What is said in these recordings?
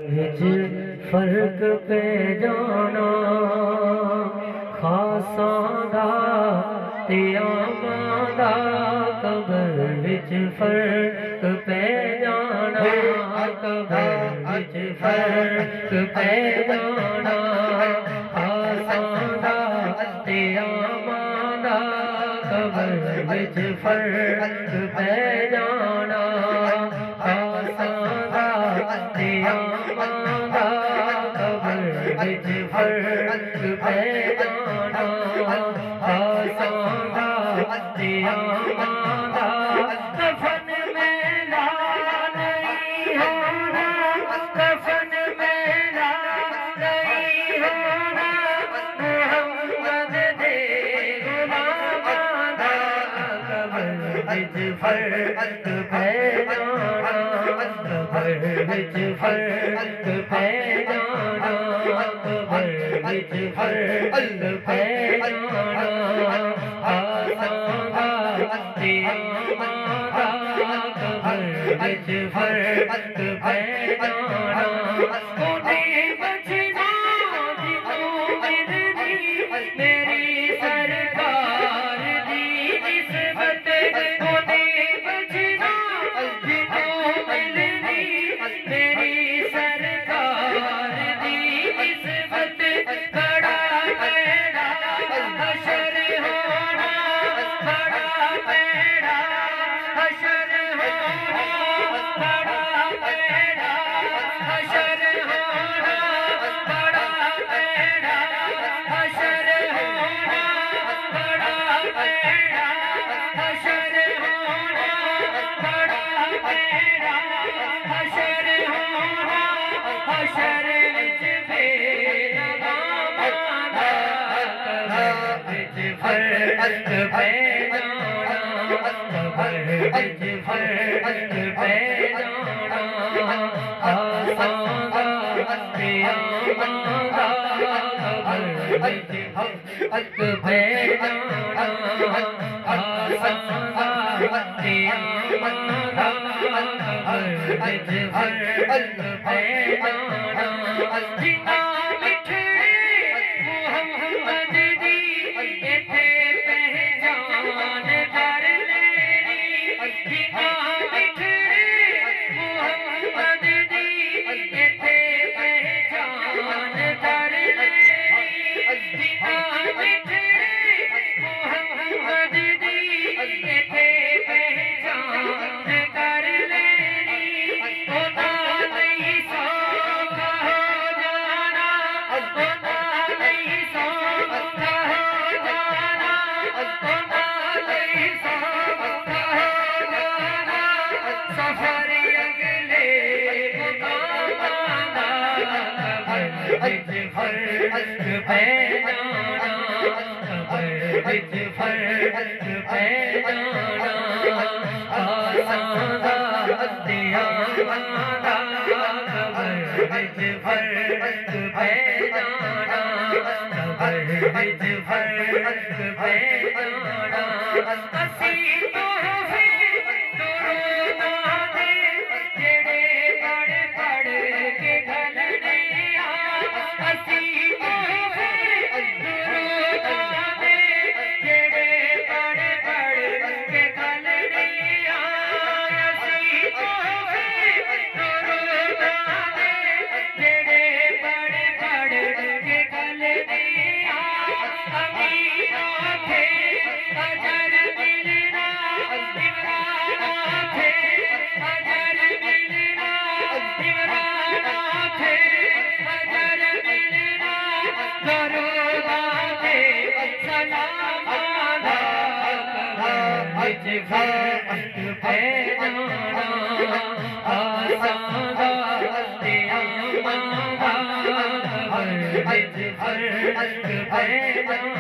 وچ فرق پہ جانا خاصاں دا تے عاماں دا قبر وچ فرق پہ جانا قبر وچ فرق پہ جانا خاصاں دا تے عاماں دا قبر وچ فرق پہ جانا خاصاں دا تے عاماں دا قبر وچ فرق پہ جانا خاصاں دا تے عاماں دا کفن میں لا نہیں ہونا کفن میں لا نہیں ہونا محمد دے غلاماں دا قبر وچ فرق پہ جانا قبر وچ فرق پہ جانا قبر وچ فرق پہ جانا آسان دا تے عاماں دا قبر وچ فرق پہ جانا انہیں بچنا جنوں ملنی میری سرکار دی نسبت انہیں بچنا جنوں ملنی میری سرکار دی نسبت بڑا پیڑا حشر ہونا بڑا پیڑا حشر ہونا بڑا پیڑا حشر ہونا بڑا پیڑا حشر ہونا بڑا پیڑا حشر ہونا بڑا پیڑا حشر ہونا حشر وچ بے نغماں دا قبر وچ فرق پہ جانا قبر وچ فرق پہ جانا آسان دا تے عاماں دا قبر وچ فرق پہ جانا آسان دا تے عاماں دا قبر وچ فرق پہ جانا جنہاں مٹھڑے محمد دی ایتھے پہچان کر لینی جنہاں مٹھڑے محمد دی ایتھے پہچان کر لینی جنہاں مٹھڑے محمد دی ایتھے پہچان کر لینی انہاں نہیں سوکھا ہو جانا انہاں نہیں سوکھا ہو جانا انہاں نہیں سوکھا ہو جانا سفر اگلے مقاماں دا قبر وچ فرق پہ جانا قبر وچ فرق پہ جانا آسان دا تے عاماں دا قبر وچ فرق پہ جانا قبر وچ فرق پہ جانا اسی تحفے دروداں دے جڑے پڑھ پڑھ کے گھلنے اسی تحفے دروداں دے جڑے پڑھ پڑھ کے گھلنے اسی تحفے دروداں دے جڑے پڑھ پڑھ کے گھلنے امیناں تھے اجر ملنا عمران تھے اجر ملنا عمران تھے اجر ملنا دروداں دے سلاماں دا قبر وچ فرق پہ جانا آسان دا تے عاماں دا قبر وچ فرق پہ جانا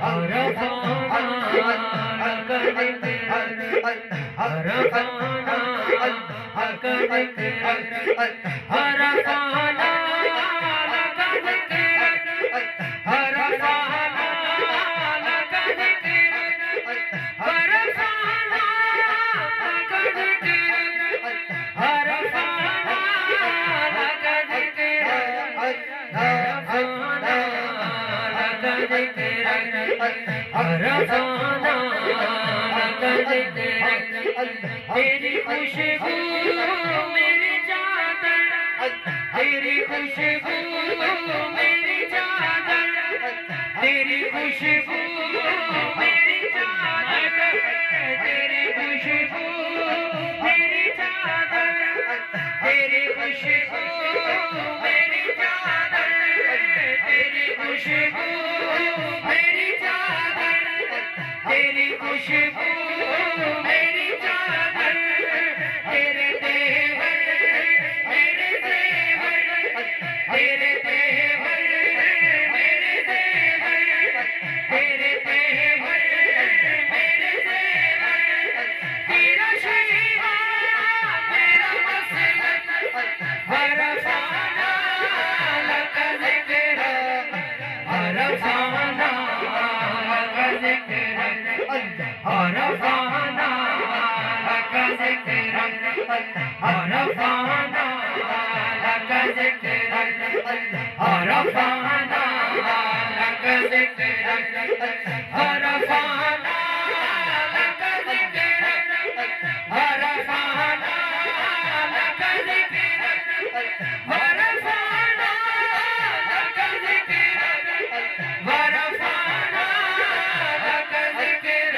عرفاں لک ذکر عرفاں لک ذکر عرفاں لک ذکر عرفاں لک ذکر عرفاں تیری خوشبو میری چادر تیری خوشبو میری چادر تیری خوشبو میری چادر تیری خوشبو میری چادر تیری خوشبو میری چادر تیری خوشبو میری چادر تیری خوشبو میری چادر تیرے تیور میرے زیور تیرے تیور میرے زیور تیرے تیور میرے زیور تیرا شیوا میرا مسلک ورفعنا لک ذکر ورفعنا لک ذکر ورفعنا لک ذکر ورفعنا لک ذکر ورفعنا لک ذکر ورفعنا لک ذکر ورفعنا لک ذکر ورفعنا لک ذکر ورفعنا لک ذکر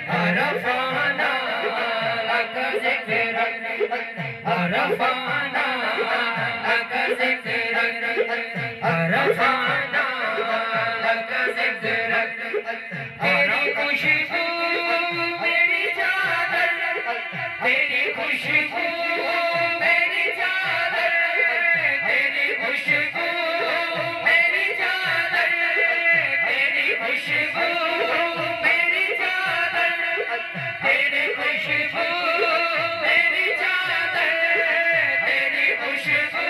ورفعنا لک ذکر ورفعنا لک ذکر ورفعنا لک ذکر تیری خوشبو میری چادر تیری خوشبو میری چادر تیری خوشبو میری چادر تیری خوشبو میری چادر تیری خوشبو میری چادر تیری خوشبو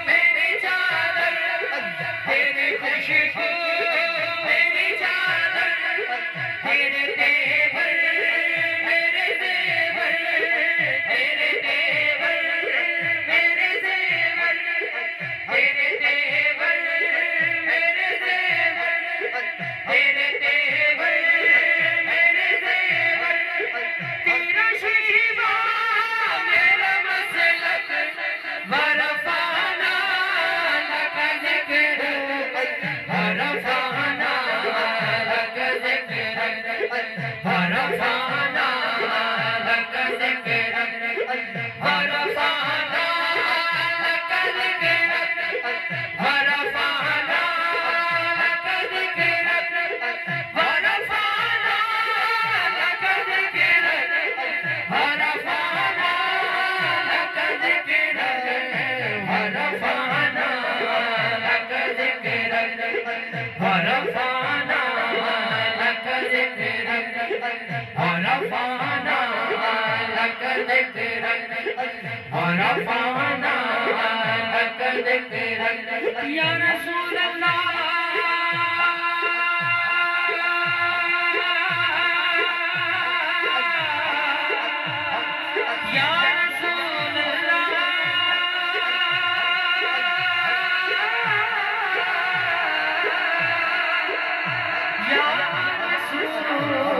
میری چادر تیری خوشبو میری چادر تیرے تیور میرے زیور تیرے تیور میرے زیور تیرے تیور میرے زیور تیرے تیور میرے زیور تیرا شیوا میرا مسلک ورفعنا لک ذکر ورفعنا لک ذکر ورفعنا لک ذکر ورفعنا لک ذکر ورفعنا لک ذکر ورفعنا لک ذکر ورفعنا لک ذکر ورفعنا لک ذکر ورفعنا لک ذکر ورفعنا لک ذکر ورفعنا لک ذکر یا رسول اللہ یا رسول اللہ یا رسول اللہ